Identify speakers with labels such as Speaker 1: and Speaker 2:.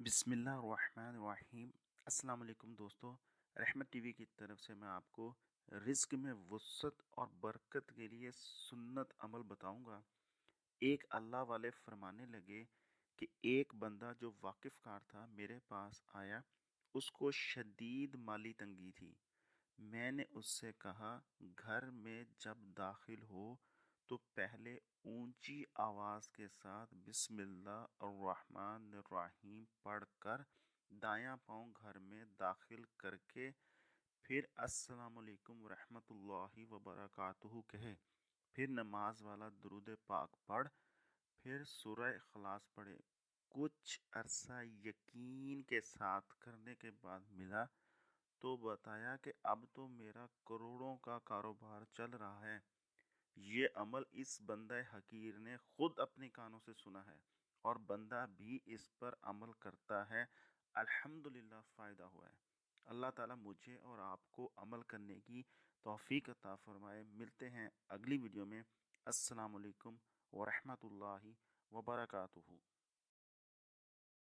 Speaker 1: बिस्मिल्लाहिर्रहमानिर्रहीम। अस्सलाम वालेकुम दोस्तों। रहमत टीवी की तरफ से मैं आपको रिज़्क में वुसअत और बरकत के लिए सुन्नत अमल बताऊंगा। एक अल्लाह वाले फरमाने लगे कि एक बंदा जो वाकिफ़ कार था मेरे पास आया। उसको शदीद माली तंगी थी। मैंने उससे कहा, घर में जब दाखिल हो तो पहले ऊंची आवाज़ के साथ बिस्मिल्लाहिर्रहमानिर्रहीम पढ़कर दायां पाँव घर में दाखिल करके फिर अस्सलामुअलैकुम रहमतुल्लाहि व बरकातुहू कहे। फिर नमाज वाला दुरूद पाक पढ़, फिर सूरह इखलास पढ़े। कुछ अरसा यकीन के साथ करने के बाद मिला तो बताया कि अब तो मेरा करोड़ों का कारोबार चल रहा है। ये अमल इस बंदा हकीर ने खुद अपने कानों से सुना है और बंदा भी इस पर अमल करता है। अल्हम्दुलिल्लाह फ़ायदा हुआ है। अल्लाह ताला मुझे और आपको अमल करने की तौफीक अता फरमाए। मिलते हैं अगली वीडियो में। अस्सलाम वालेकुम व रहमतुल्लाहि व बरकातुहू।